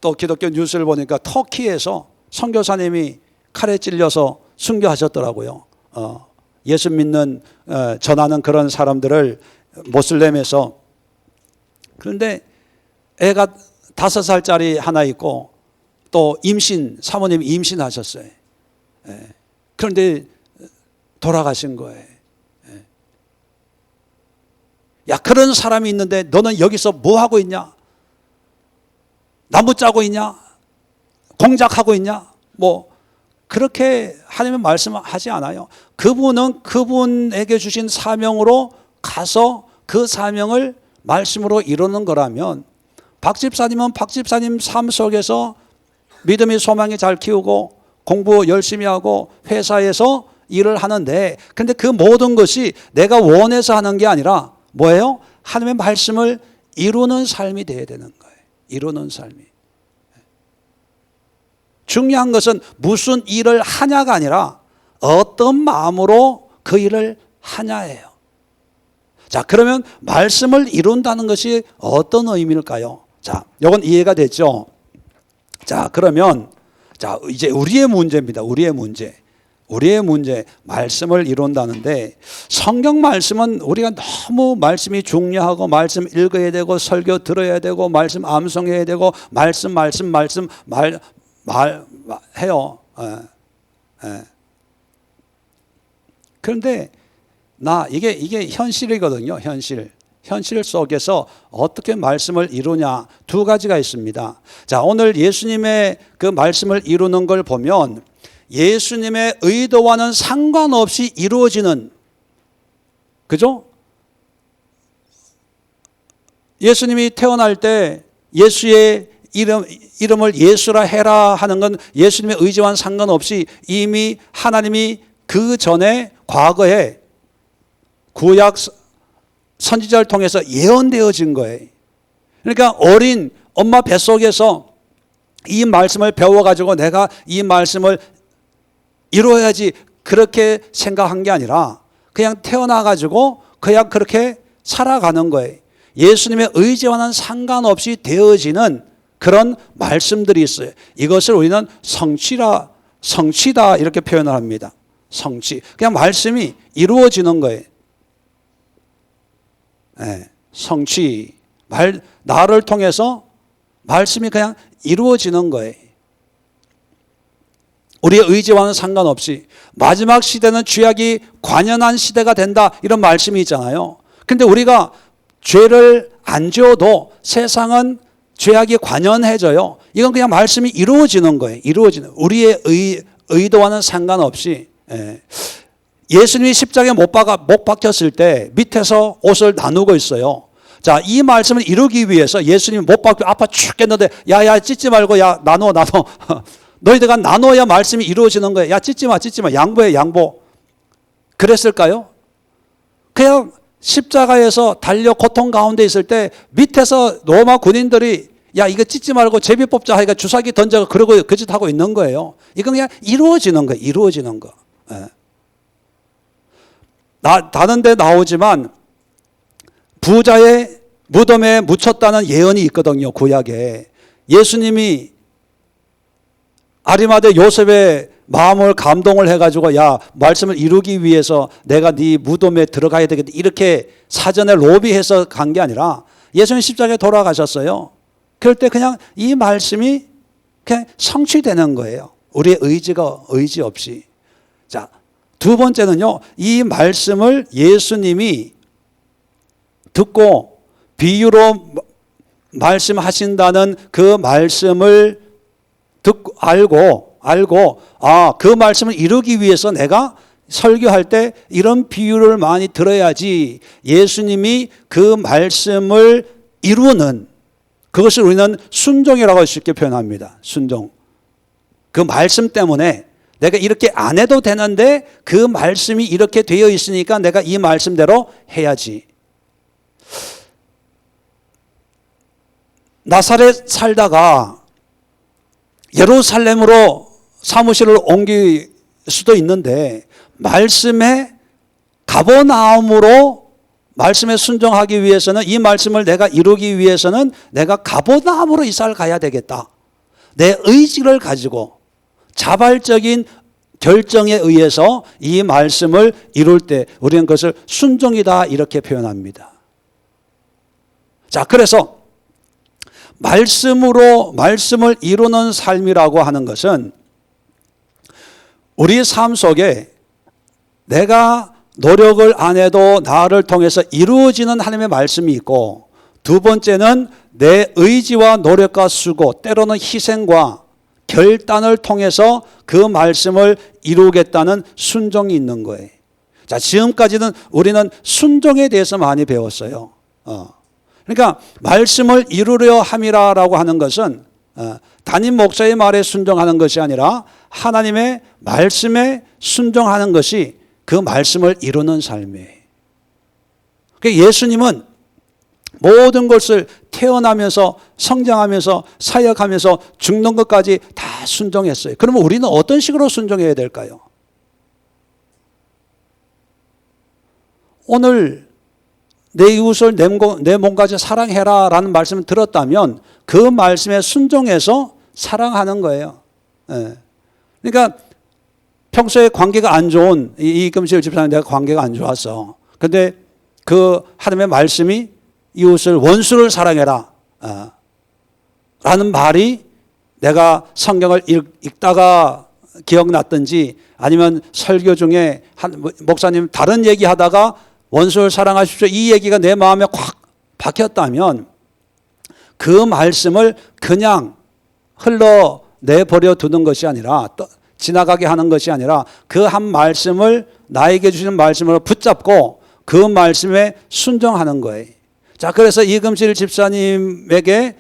또 기독교 뉴스를 보니까 터키에서 선교사님이 칼에 찔려서 순교하셨더라고요. 예수 믿는 전하는 그런 사람들을 모슬렘에서. 그런데 애가 5살짜리 하나 있고 또 사모님이 임신하셨어요. 그런데 돌아가신 거예요. 야, 그런 사람이 있는데 너는 여기서 뭐 하고 있냐? 나무 짜고 있냐? 공작하고 있냐? 그렇게 하나님은 말씀하지 않아요. 그분은 그분에게 주신 사명으로 가서 그 사명을 말씀으로 이루는 거라면, 박 집사님은 박 집사님 삶 속에서 믿음의 소망이 잘 키우고 공부 열심히 하고 회사에서 일을 하는데, 근데 그 모든 것이 내가 원해서 하는 게 아니라 뭐예요? 하나님의 말씀을 이루는 삶이 되어야 되는 거예요. 이루는 삶이. 중요한 것은 무슨 일을 하냐가 아니라 어떤 마음으로 그 일을 하냐예요. 자, 그러면 말씀을 이룬다는 것이 어떤 의미일까요? 자, 이건 이해가 됐죠? 자, 그러면 이제 우리의 문제입니다. 우리의 문제, 말씀을 이룬다는데, 성경 말씀은 우리가 너무 말씀이 중요하고 말씀 읽어야 되고 설교 들어야 되고 말씀 암송해야 되고 말씀 해요. 그런데 이게 현실이거든요. 현실 속에서 어떻게 말씀을 이루냐, 2가지가 있습니다. 자, 오늘 예수님의 그 말씀을 이루는 걸 보면 예수님의 의도와는 상관없이 이루어지는, 그죠? 예수님이 태어날 때 예수의 이름을 예수라 해라 하는 건 예수님의 의지와는 상관없이 이미 하나님이 그 전에 과거에 구약 선지자를 통해서 예언되어진 거예요. 그러니까 어린 엄마 뱃속에서 이 말씀을 배워가지고 내가 이 말씀을 이루어야지 그렇게 생각한 게 아니라 그냥 태어나가지고 그냥 그렇게 살아가는 거예요. 예수님의 의지와는 상관없이 되어지는 그런 말씀들이 있어요. 이것을 우리는 성취다 이렇게 표현을 합니다. 성취. 그냥 말씀이 이루어지는 거예요. 성취. 나를 통해서 말씀이 그냥 이루어지는 거예요. 우리의 의지와는 상관없이 마지막 시대는 죄악이 관연한 시대가 된다, 이런 말씀이 있잖아요. 근데 우리가 죄를 안 지어도 세상은 죄악이 관연해져요. 이건 그냥 말씀이 이루어지는 거예요. 이루어지는, 우리의 의도와는 상관없이. 예수님이 십자가에 못 박혔을 때 밑에서 옷을 나누고 있어요. 자, 이 말씀을 이루기 위해서 예수님이 못 박혀 아파 죽겠는데, 야 찢지 말고, 야 나눠 너희들가 나눠야 말씀이 이루어지는 거예요. 야 찢지 마 양보해 양보. 그랬을까요? 그냥 십자가에서 달려 고통 가운데 있을 때 밑에서 로마 군인들이 야 이거 찢지 말고 제비 뽑자 하니까 주사기 던져, 그러고 그 짓 하고 있는 거예요. 이건 그냥 이루어지는 거예요. 이루어지는 거. 다른 데 나오지만 부자의 무덤에 묻혔다는 예언이 있거든요. 구약에. 예수님이 아리마대 요셉의 마음을 감동을 해가지고 야 말씀을 이루기 위해서 내가 네 무덤에 들어가야 되겠다, 이렇게 사전에 로비해서 간 게 아니라 예수님 십자가에 돌아가셨어요. 그럴 때 그냥 이 말씀이 그냥 성취되는 거예요. 우리의 의지 없이. 자, 두 번째는요, 이 말씀을 예수님이 듣고 비유로 말씀하신다는 그 말씀을 듣고 알고 그 말씀을 이루기 위해서 내가 설교할 때 이런 비유를 많이 들어야지 예수님이 그 말씀을 이루는, 그것을 우리는 순종이라고 쉽게 표현합니다. 순종. 그 말씀 때문에 내가 이렇게 안 해도 되는데 그 말씀이 이렇게 되어 있으니까 내가 이 말씀대로 해야지. 나사렛 살다가 예루살렘으로 사무실을 옮길 수도 있는데 말씀에 가버나움으로 말씀에 순종하기 위해서는, 이 말씀을 내가 이루기 위해서는 내가 가버나움으로 이사를 가야 되겠다. 내 의지를 가지고 자발적인 결정에 의해서 이 말씀을 이룰 때 우리는 그것을 순종이다, 이렇게 표현합니다. 자, 그래서 말씀을 이루는 삶이라고 하는 것은 우리 삶 속에 내가 노력을 안 해도 나를 통해서 이루어지는 하나님의 말씀이 있고, 두 번째는 내 의지와 노력과 수고, 때로는 희생과 결단을 통해서 그 말씀을 이루겠다는 순종이 있는 거예요. 자, 지금까지는 우리는 순종에 대해서 많이 배웠어요. 그러니까 말씀을 이루려 함이라고 하는 것은 담임 목사의 말에 순종하는 것이 아니라 하나님의 말씀에 순종하는 것이 그 말씀을 이루는 삶이에요. 그러니까 예수님은 모든 것을 태어나면서 성장하면서 사역하면서 죽는 것까지 다 순종했어요. 그러면 우리는 어떤 식으로 순종해야 될까요? 오늘 내 이웃을 내 몸같이 사랑해라 라는 말씀을 들었다면 그 말씀에 순종해서 사랑하는 거예요. 그러니까 평소에 관계가 안 좋은 이금실 집사님, 내가 관계가 안 좋았어. 근데 그 하나님의 말씀이 이웃을 원수를 사랑해라 라는 말이 내가 성경을 읽다가 기억났든지, 아니면 설교 중에 목사님 다른 얘기하다가 원수를 사랑하십시오, 이 얘기가 내 마음에 확 박혔다면 그 말씀을 그냥 흘러내버려 두는 것이 아니라, 지나가게 하는 것이 아니라 그 한 말씀을, 나에게 주시는 말씀을 붙잡고 그 말씀에 순종하는 거예요. 자, 그래서 이금실 집사님에게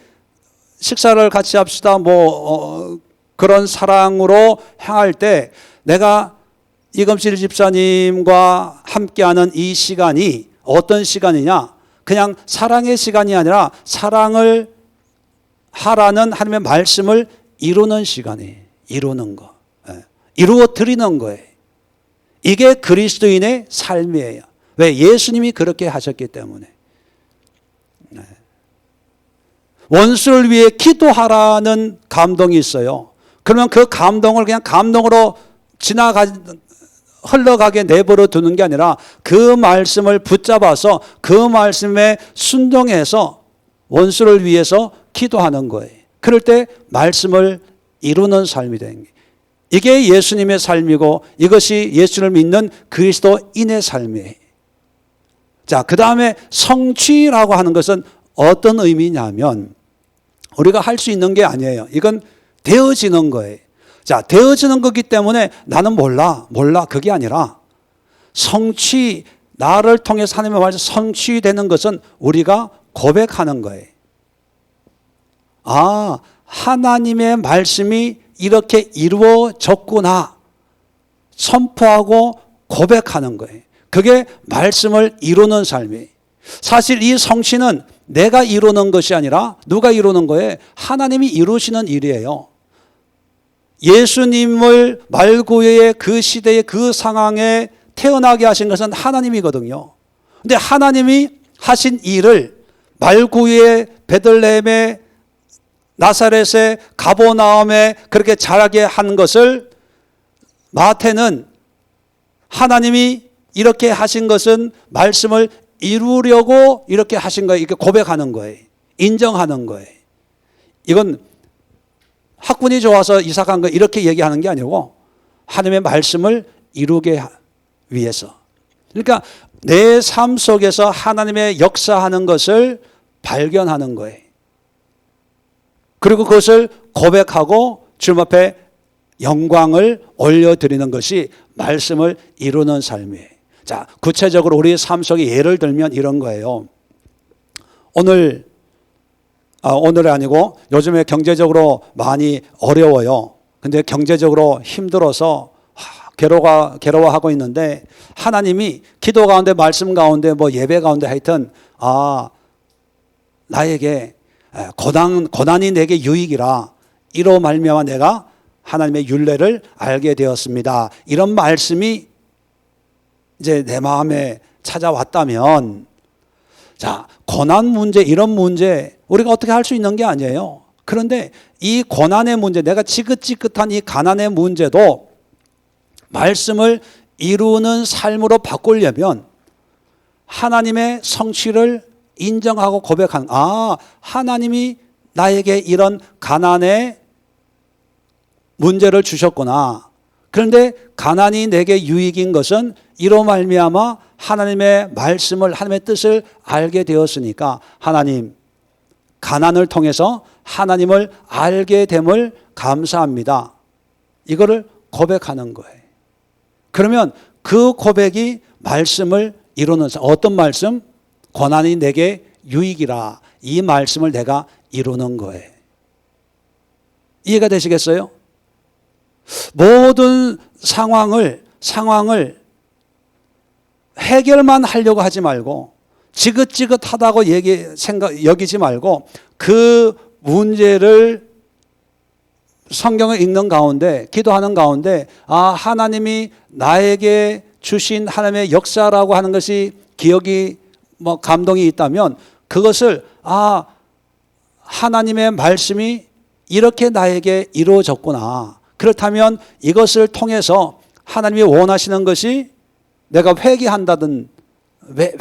식사를 같이 합시다, 그런 사랑으로 향할 때 내가 이금실 집사님과 함께하는 이 시간이 어떤 시간이냐? 그냥 사랑의 시간이 아니라 사랑을 하라는 하나님의 말씀을 이루는 시간이에요. 이루는 거. 이루어 드리는 거예요. 이게 그리스도인의 삶이에요. 왜? 예수님이 그렇게 하셨기 때문에. 원수를 위해 기도하라는 감동이 있어요. 그러면 그 감동을 그냥 감동으로 흘러가게 내버려 두는 게 아니라 그 말씀을 붙잡아서 그 말씀에 순종해서 원수를 위해서 기도하는 거예요. 그럴 때 말씀을 이루는 삶이 되는 거예요. 이게 예수님의 삶이고 이것이 예수를 믿는 그리스도인의 삶이에요. 자, 그 다음에 성취라고 하는 것은 어떤 의미냐면 우리가 할 수 있는 게 아니에요. 이건 되어지는 거예요. 자, 되어지는 거기 때문에 나는 몰라 그게 아니라 성취, 나를 통해서 하나님의 말씀 성취되는 것은 우리가 고백하는 거예요. 아, 하나님의 말씀이 이렇게 이루어졌구나 선포하고 고백하는 거예요. 그게 말씀을 이루는 삶이에요. 사실 이 성취는 내가 이루는 것이 아니라 누가 이루는 거예요? 하나님이 이루시는 일이에요. 예수님을 말구의 그 시대의 그 상황에 태어나게 하신 것은 하나님이거든요. 근데 하나님이 하신 일을 말구의 베들레헴의 나사렛의 가버나움에 그렇게 자라게 한 것을 마태는 하나님이 이렇게 하신 것은 말씀을 이루려고 이렇게 하신 거예요. 이렇게 고백하는 거예요. 인정하는 거예요. 이건 학군이 좋아서 이삭한 거 이렇게 얘기하는 게 아니고 하나님의 말씀을 이루게 위해서. 그러니까 내 삶 속에서 하나님의 역사하는 것을 발견하는 거예요. 그리고 그것을 고백하고 주님 앞에 영광을 올려드리는 것이 말씀을 이루는 삶이에요. 자, 구체적으로 우리 삶 속에 예를 들면 이런 거예요. 오늘이 아니고 요즘에 경제적으로 많이 어려워요. 근데 경제적으로 힘들어서 괴로워하고 있는데 하나님이 기도 가운데 말씀 가운데 뭐 예배 가운데 하여튼 나에게 고난이 내게 유익이라 이로 말미암아 내가 하나님의 율례를 알게 되었습니다. 이런 말씀이 이제 내 마음에 찾아왔다면 자, 고난 문제 이런 문제 우리가 어떻게 할 수 있는 게 아니에요. 그런데 이 고난의 문제 내가 지긋지긋한 이 가난의 문제도 말씀을 이루는 삶으로 바꾸려면 하나님의 성취를 인정하고 고백하는 하나님이 나에게 이런 가난의 문제를 주셨구나. 그런데 가난이 내게 유익인 것은 이로 말미암아 하나님의 말씀을 하나님의 뜻을 알게 되었으니까 하나님 가난을 통해서 하나님을 알게 됨을 감사합니다. 이거를 고백하는 거예요. 그러면 그 고백이 말씀을 이루는 어떤 말씀? 고난이 내게 유익이라 이 말씀을 내가 이루는 거예요. 이해가 되시겠어요? 모든 상황을 해결만 하려고 하지 말고 지긋지긋하다고 여기지 말고 그 문제를 성경을 읽는 가운데 기도하는 가운데 하나님이 나에게 주신 하나님의 역사라고 하는 것이 기억이 감동이 있다면 그것을 하나님의 말씀이 이렇게 나에게 이루어졌구나. 그렇다면 이것을 통해서 하나님이 원하시는 것이 내가 회개한다든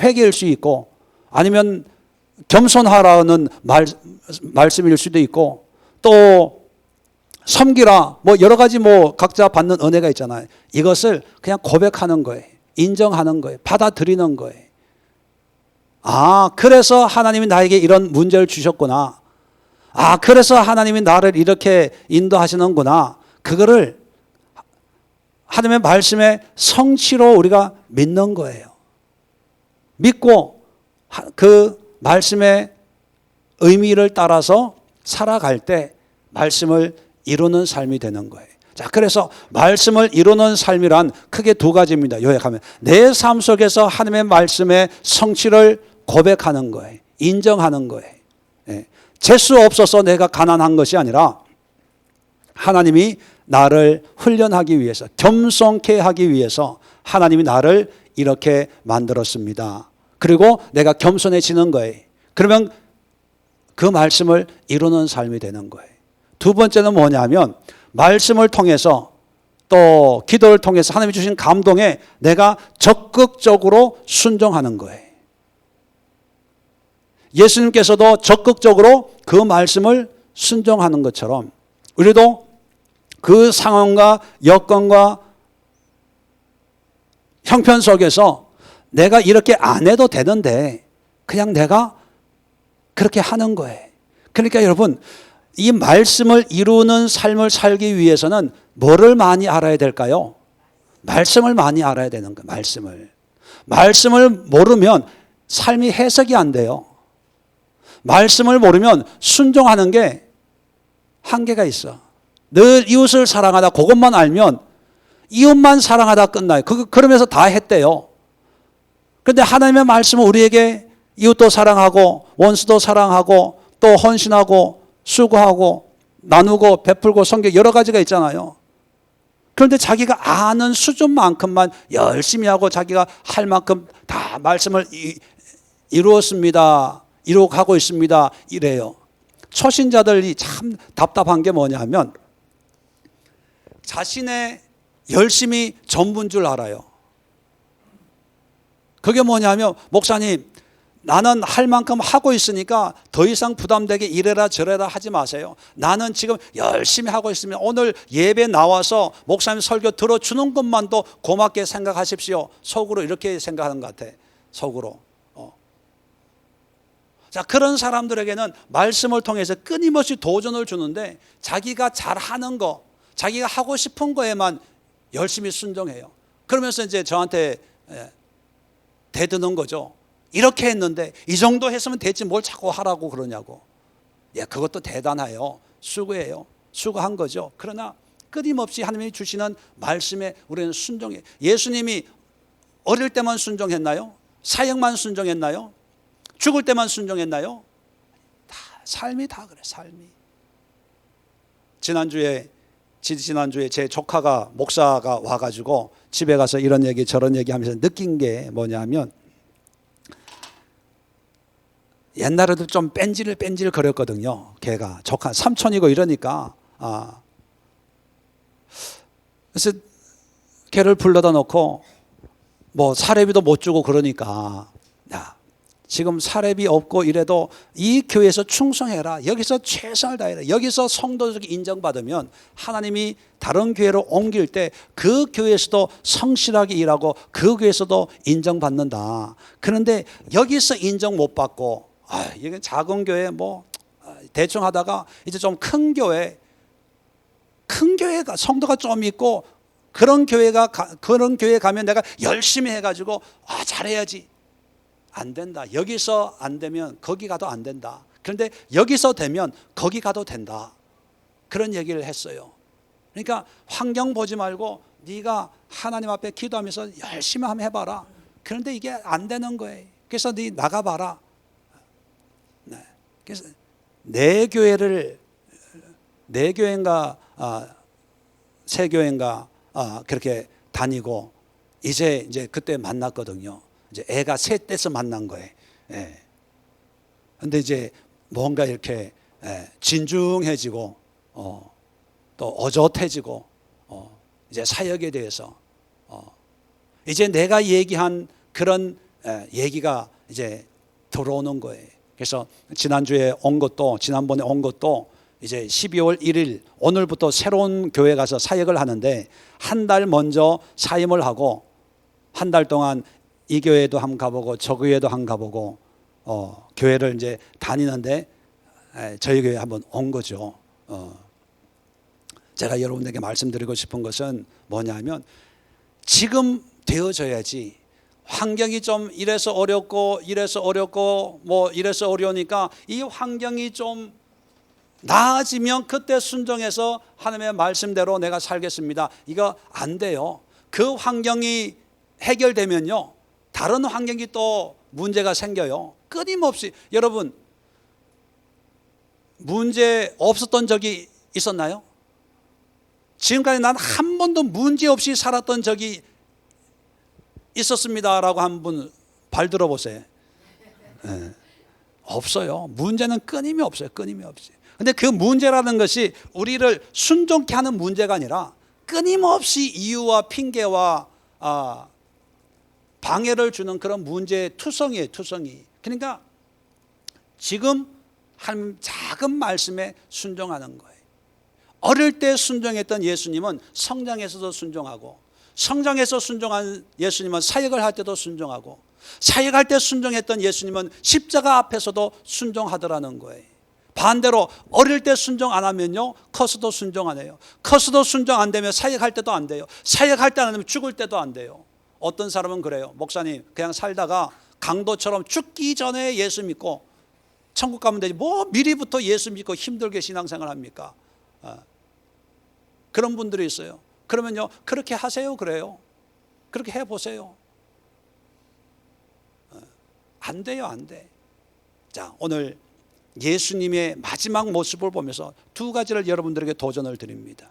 회개일 수 있고 아니면 겸손하라는 말씀일 수도 있고 또 섬기라 여러 가지 각자 받는 은혜가 있잖아요. 이것을 그냥 고백하는 거예요. 인정하는 거예요. 받아들이는 거예요. 그래서 하나님이 나에게 이런 문제를 주셨구나. 그래서 하나님이 나를 이렇게 인도하시는구나. 그거를 하나님의 말씀의 성취로 우리가 믿는 거예요. 믿고 그 말씀의 의미를 따라서 살아갈 때 말씀을 이루는 삶이 되는 거예요. 자, 그래서 말씀을 이루는 삶이란 크게 두 가지입니다. 요약하면 내 삶 속에서 하나님의 말씀의 성취를 고백하는 거예요. 인정하는 거예요. 재수 없어서 내가 가난한 것이 아니라 하나님이 나를 훈련하기 위해서 겸손케 하기 위해서 하나님이 나를 이렇게 만들었습니다. 그리고 내가 겸손해지는 거예요. 그러면 그 말씀을 이루는 삶이 되는 거예요. 두 번째는 뭐냐면 말씀을 통해서 또 기도를 통해서 하나님이 주신 감동에 내가 적극적으로 순종하는 거예요. 예수님께서도 적극적으로 그 말씀을 순종하는 것처럼 우리도 그 상황과 여건과 형편 속에서 내가 이렇게 안 해도 되는데 그냥 내가 그렇게 하는 거예요. 그러니까 여러분, 이 말씀을 이루는 삶을 살기 위해서는 뭐를 많이 알아야 될까요? 말씀을 많이 알아야 되는 거예요. 말씀을 모르면 삶이 해석이 안 돼요. 말씀을 모르면 순종하는 게 한계가 있어. 늘 이웃을 사랑하다, 그것만 알면 이웃만 사랑하다 끝나요. 그러면서 다 했대요. 그런데 하나님의 말씀은 우리에게 이웃도 사랑하고 원수도 사랑하고 또 헌신하고 수고하고 나누고 베풀고 섬기고 여러 가지가 있잖아요. 그런데 자기가 아는 수준만큼만 열심히 하고 자기가 할 만큼 다 말씀을 이루었습니다. 이루어가고 있습니다. 이래요. 초신자들이 참 답답한 게 뭐냐면 자신의 열심히 전부인 줄 알아요. 그게 뭐냐면 목사님, 나는 할 만큼 하고 있으니까 더 이상 부담되게 이래라 저래라 하지 마세요. 나는 지금 열심히 하고 있으면 오늘 예배 나와서 목사님 설교 들어주는 것만도 고맙게 생각하십시오. 속으로 이렇게 생각하는 것 같아. 속으로. 자, 그런 사람들에게는 말씀을 통해서 끊임없이 도전을 주는데 자기가 잘하는 거, 자기가 하고 싶은 거에만 열심히 순종해요. 그러면서 이제 저한테 대드는 거죠. 이렇게 했는데 이 정도 했으면 됐지 뭘 자꾸 하라고 그러냐고. 예, 그것도 대단해요. 수고해요. 수고한 거죠. 그러나 끊임없이 하나님이 주시는 말씀에 우리는 순종해요. 예수님이 어릴 때만 순종했나요? 사역만 순종했나요? 죽을 때만 순종했나요? 다 삶이 다 그래. 삶이. 지난주에 제 조카가 목사가 와가지고 집에 가서 이런 얘기 저런 얘기 하면서 느낀 게 뭐냐면 옛날에도 좀 뺀질 거렸거든요. 걔가 조카 삼촌이고 이러니까 그래서 걔를 불러다 놓고 뭐 사례비도 못 주고 그러니까 야, 지금 사례비 없고 이래도 이 교회에서 충성해라. 여기서 최선을 다해라. 여기서 성도들에게 인정받으면 하나님이 다른 교회로 옮길 때 그 교회에서도 성실하게 일하고 그 교회에서도 인정받는다. 그런데 여기서 인정 못 받고 이게 작은 교회 뭐 대충 하다가 이제 좀 큰 교회가 성도가 좀 있고 그런 교회 가면 내가 열심히 해가지고 잘해야지. 안 된다. 여기서 안 되면 거기 가도 안 된다. 그런데 여기서 되면 거기 가도 된다. 그런 얘기를 했어요. 그러니까 환경 보지 말고 네가 하나님 앞에 기도하면서 열심히 한번 해봐라. 그런데 이게 안 되는 거예요. 그래서 네 나가봐라. 네. 그래서 네 교회인가 세 교회인가 그렇게 다니고 이제 그때 만났거든요. 이제 애가 셋돼서 만난 거예요. 예. 근데 이제 뭔가 이렇게 진중해지고 또 어젓해지고 이제 사역에 대해서 이제 내가 얘기한 그런 얘기가 이제 들어오는 거예요. 그래서 지난번에 온 것도 이제 12월 1일 오늘부터 새로운 교회 가서 사역을 하는데 한 달 먼저 사임을 하고 한 달 동안 이 교회도 한번 가보고 저 교회도 한번 가보고 교회를 이제 다니는데 저희 교회에 한번 온 거죠. 제가 여러분에게 말씀드리고 싶은 것은 뭐냐면 지금 되어져야지. 환경이 좀 이래서 어렵고 뭐 이래서 어려우니까 이 환경이 좀 나아지면 그때 순종해서 하나님의 말씀대로 내가 살겠습니다. 이거 안 돼요. 그 환경이 해결되면요 다른 환경이 또 문제가 생겨요. 끊임없이. 여러분 문제 없었던 적이 있었나요? 지금까지 난 한 번도 문제 없이 살았던 적이 있었습니다라고 한 분 발 들어보세요. 네. 없어요. 문제는 끊임이 없어요. 끊임이 없어요. 근데 그 문제라는 것이 우리를 순종케 하는 문제가 아니라 끊임없이 이유와 핑계와 방해를 주는 그런 문제의 투성이에요. 투성이. 그러니까 지금 한 작은 말씀에 순종하는 거예요. 어릴 때 순종했던 예수님은 성장에서도 순종하고, 성장해서 순종한 예수님은 사역을 할 때도 순종하고, 사역할 때 순종했던 예수님은 십자가 앞에서도 순종하더라는 거예요. 반대로 어릴 때 순종 안 하면요, 커서도 순종 안 해요. 커서도 순종 안 되면 사역할 때도 안 돼요. 사역할 때 안 하면 죽을 때도 안 돼요. 어떤 사람은 그래요. 목사님, 그냥 살다가 강도처럼 죽기 전에 예수 믿고 천국 가면 되지, 뭐 미리부터 예수 믿고 힘들게 신앙생활 합니까? 그런 분들이 있어요. 그러면요, 그렇게 하세요. 그래요. 그렇게 해보세요. 안 돼요, 안 돼. 자, 오늘 예수님의 마지막 모습을 보면서 두 가지를 여러분들에게 도전을 드립니다.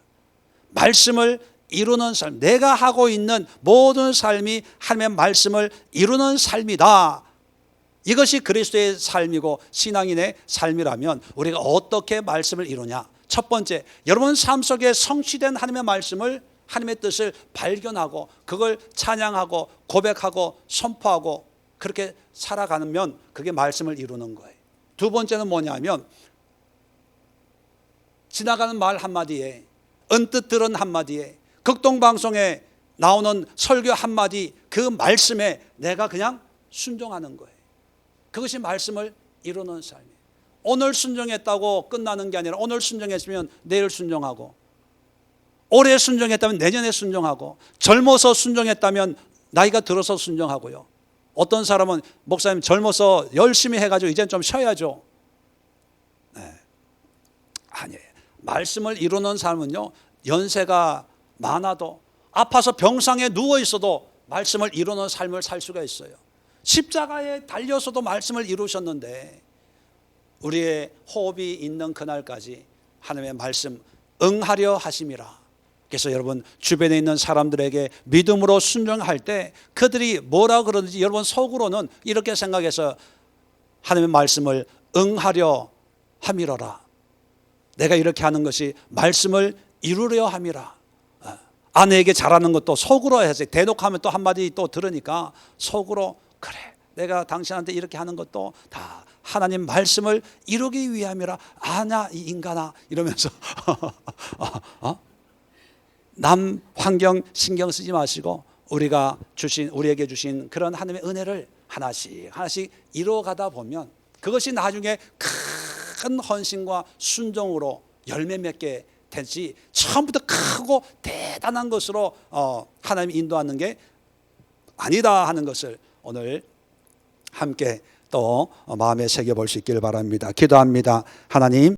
말씀을 이루는 삶, 내가 하고 있는 모든 삶이 하나님의 말씀을 이루는 삶이다. 이것이 그리스도의 삶이고 신앙인의 삶이라면 우리가 어떻게 말씀을 이루냐? 첫 번째, 여러분 삶 속에 성취된 하나님의 말씀을, 하나님의 뜻을 발견하고 그걸 찬양하고 고백하고 선포하고 그렇게 살아가면 그게 말씀을 이루는 거예요. 두 번째는 뭐냐면, 지나가는 말 한마디에, 언뜻 들은 한마디에, 극동방송에 나오는 설교 한마디, 그 말씀에 내가 그냥 순종하는 거예요. 그것이 말씀을 이루는 삶이에요. 오늘 순종했다고 끝나는 게 아니라 오늘 순종했으면 내일 순종하고, 올해 순종했다면 내년에 순종하고, 젊어서 순종했다면 나이가 들어서 순종하고요. 어떤 사람은 목사님 젊어서 열심히 해가지고 이제는 좀 쉬어야죠. 네. 아니에요. 말씀을 이루는 삶은요, 연세가 많아도 아파서 병상에 누워 있어도 말씀을 이루는 삶을 살 수가 있어요. 십자가에 달려서도 말씀을 이루셨는데 우리의 호흡이 있는 그날까지 하나님의 말씀 응하려 하심이라. 그래서 여러분 주변에 있는 사람들에게 믿음으로 순종할 때 그들이 뭐라 그러는지 여러분 속으로는 이렇게 생각해서 하나님의 말씀을 응하려 함이로라. 내가 이렇게 하는 것이 말씀을 이루려 함이라. 아내에게 잘하는 것도 속으로 해서 대놓고 하면 또 한마디 또 들으니까 속으로, 그래 내가 당신한테 이렇게 하는 것도 다 하나님 말씀을 이루기 위함이라. 아냐 이 인간아 이러면서 남 환경 신경 쓰지 마시고 우리에게 주신 그런 하나님의 은혜를 하나씩 하나씩 이루어가다 보면 그것이 나중에 큰 헌신과 순종으로 열매 맺게 되지, 처음부터 크고 대단한 것으로 하나님이 인도하는 게 아니다 하는 것을 오늘 함께 또 마음에 새겨볼 수 있기를 바랍니다. 기도합니다. 하나님,